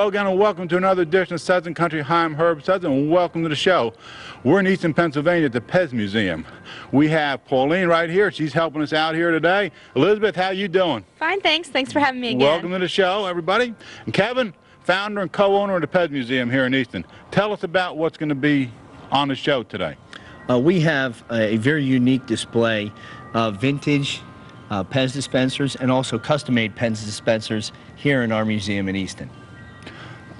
Hello again and welcome to another edition of Suds and Country. Hi, I'm Herb Suds and welcome to the show. We're in Easton, Pennsylvania at the Pez Museum. We have Pauline right here. She's helping us out here today. Elizabeth, how you doing? Fine, thanks. Thanks for having me again. Welcome to the show, everybody. And Kevin, founder and co-owner of the Pez Museum here in Easton. Tell us about what's going to be on the show today. We have a very unique display of vintage Pez dispensers and also custom-made Pez dispensers here in our museum in Easton.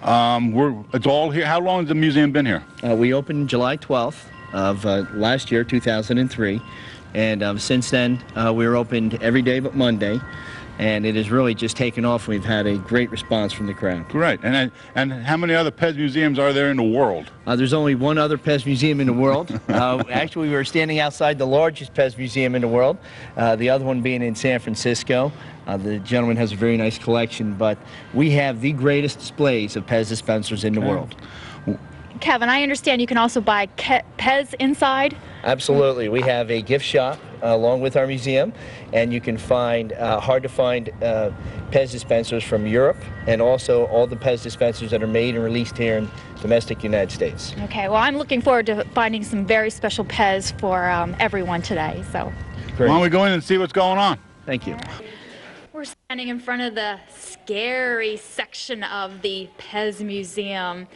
It's all here. How long has the museum been here? We opened July 12th of last year, 2003, and since then we're opened every day but Monday, and it has really just taken off. We've had a great response from the crowd. Great. And how many other Pez museums are there in the world? There's only one other Pez museum in the world. Actually, we were standing outside the largest Pez museum in the world, the other one being in San Francisco. The gentleman has a very nice collection, but we have the greatest displays of Pez dispensers in the world. Kevin, I understand you can also buy Pez inside? Absolutely. We have a gift shop along with our museum, and you can find hard-to-find Pez dispensers from Europe, and also all the Pez dispensers that are made and released here in domestic United States. Okay, well, I'm looking forward to finding some very special Pez for everyone today. So, great. Why don't we go in and see what's going on? Thank you. We're standing in front of the scary section of the Pez Museum,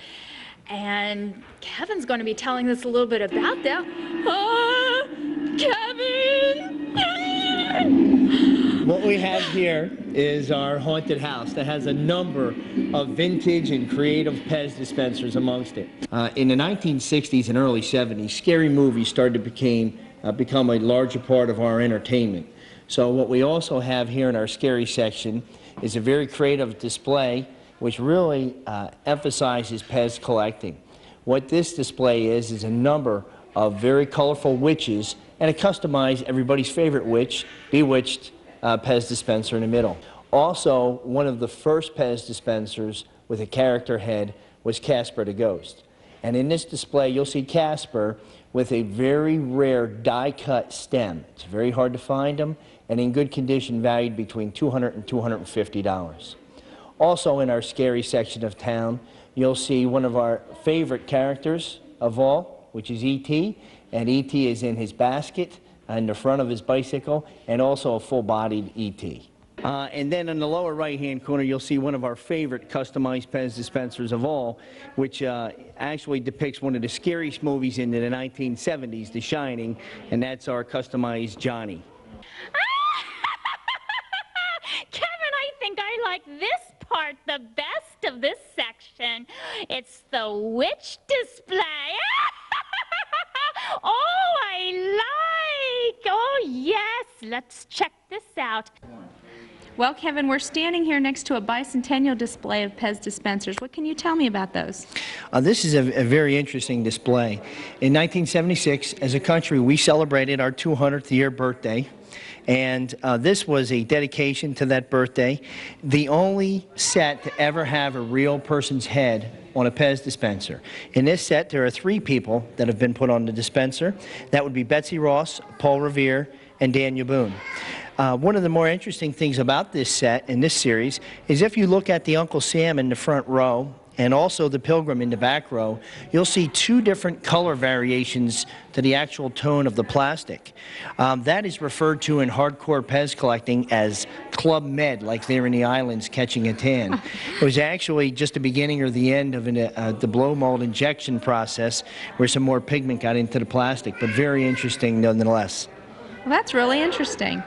and Kevin's going to be telling us a little bit about that. Kevin! What we have here is our haunted house that has a number of vintage and creative Pez dispensers amongst it. In the 1960s and early 70s, scary movies started to become a larger part of our entertainment. So what we also have here in our scary section is a very creative display which really emphasizes Pez collecting. What this display is a number of very colorful witches and a customized everybody's favorite witch, Bewitched Pez dispenser in the middle. Also, one of the first Pez dispensers with a character head was Casper the Ghost. And in this display, you'll see Casper with a very rare die-cut stem. It's very hard to find them, and in good condition, valued between $200 and $250. Also in our scary section of town, you'll see one of our favorite characters of all, which is E.T., and E.T. is in his basket in the front of his bicycle, and also a full-bodied E.T. And then in the lower right-hand corner, you'll see one of our favorite customized Pez dispensers of all, which actually depicts one of the scariest movies in the 1970s, The Shining, and that's our customized Johnny. Kevin, I think I like this part the best of this section. It's the witch display. Oh, I like. Oh, yes. Let's check this out. Well, Kevin, we're standing here next to a Bicentennial display of Pez dispensers. What can you tell me about those? This is a very interesting display. In 1976, as a country, we celebrated our 200th year birthday. And this was a dedication to that birthday. The only set to ever have a real person's head on a Pez dispenser. In this set, there are 3 people that have been put on the dispenser. That would be Betsy Ross, Paul Revere, and Daniel Boone. One of the more interesting things about this set in this series is if you look at the Uncle Sam in the front row and also the Pilgrim in the back row, you'll see 2 different color variations to the actual tone of the plastic. That is referred to in hardcore Pez collecting as Club Med, like they're in the islands catching a tan. It was actually just the beginning or the end of the blow mold injection process where some more pigment got into the plastic, but very interesting nonetheless. Well, that's really interesting.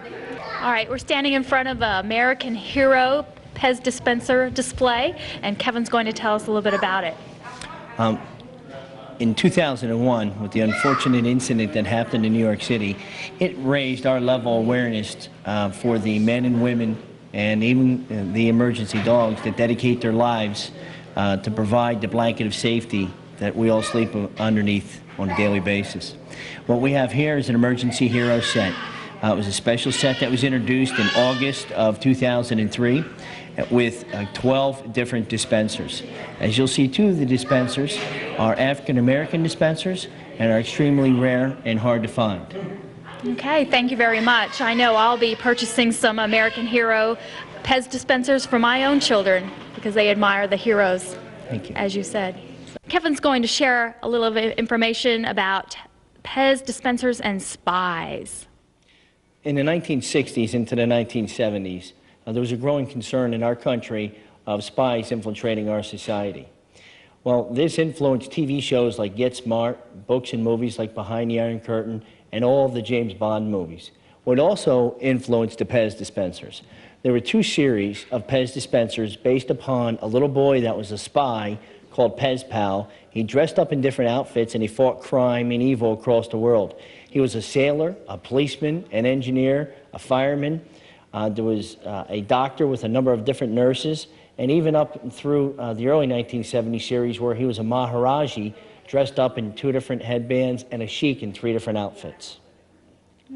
All right, we're standing in front of an American Hero Pez dispenser display, and Kevin's going to tell us a little bit about it. In 2001, with the unfortunate incident that happened in New York City, it raised our level of awareness for the men and women and even the emergency dogs that dedicate their lives to provide the blanket of safety that we all sleep underneath on a daily basis. What we have here is an Emergency Hero set. It was a special set that was introduced in August of 2003 with 12 different dispensers. As you'll see, 2 of the dispensers are African-American dispensers and are extremely rare and hard to find. Okay, thank you very much. I know I'll be purchasing some American Hero Pez dispensers for my own children because they admire the heroes, Thank you. as you said. Kevin's going to share a little bit of information about Pez dispensers and spies. In the 1960s into the 1970s, there was a growing concern in our country of spies infiltrating our society. Well, this influenced TV shows like Get Smart, books and movies like Behind the Iron Curtain, and all of the James Bond movies. What also influenced the Pez dispensers. There were 2 series of Pez dispensers based upon a little boy that was a spy called Pez Pal. He dressed up in different outfits and he fought crime and evil across the world. He was a sailor, a policeman, an engineer, a fireman. There was a doctor with a number of different nurses, and even up through the early 1970 series where he was a Maharaji dressed up in 2 different headbands and a sheik in 3 different outfits.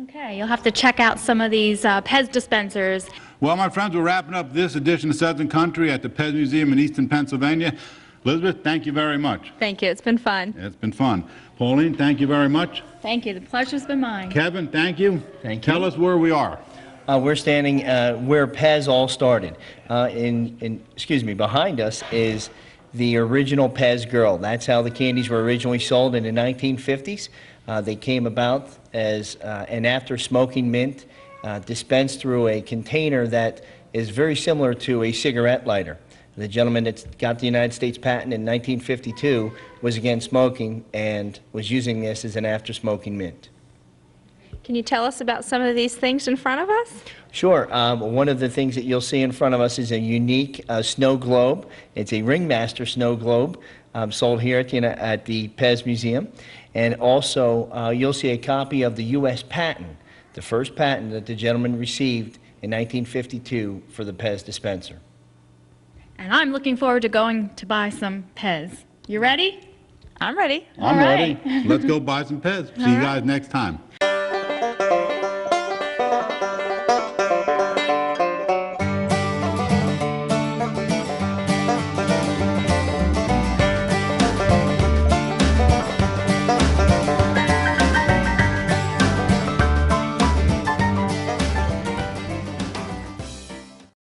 Okay, you'll have to check out some of these Pez dispensers. Well, my friends, we're wrapping up this edition of Southern Country at the Pez Museum in Easton, Pennsylvania. Elizabeth, thank you very much. Thank you. It's been fun. It's been fun. Pauline, thank you very much. Thank you. The pleasure's been mine. Kevin, thank you. Thank you. Tell us where we are. We're standing where Pez all started. Behind us is the original Pez girl. That's how the candies were originally sold in the 1950s. They came about as an after-smoking mint dispensed through a container that is very similar to a cigarette lighter. The gentleman that got the United States patent in 1952 was against smoking and was using this as an after-smoking mint. Can you tell us about some of these things in front of us? Sure. One of the things that you'll see in front of us is a unique snow globe. It's a Ringmaster snow globe sold here at the Pez Museum. And also, you'll see a copy of the U.S. patent, the first patent that the gentleman received in 1952 for the Pez dispenser. And I'm looking forward to going to buy some Pez. You ready? I'm ready. I'm All right. ready. Let's go buy some Pez. See you guys next time.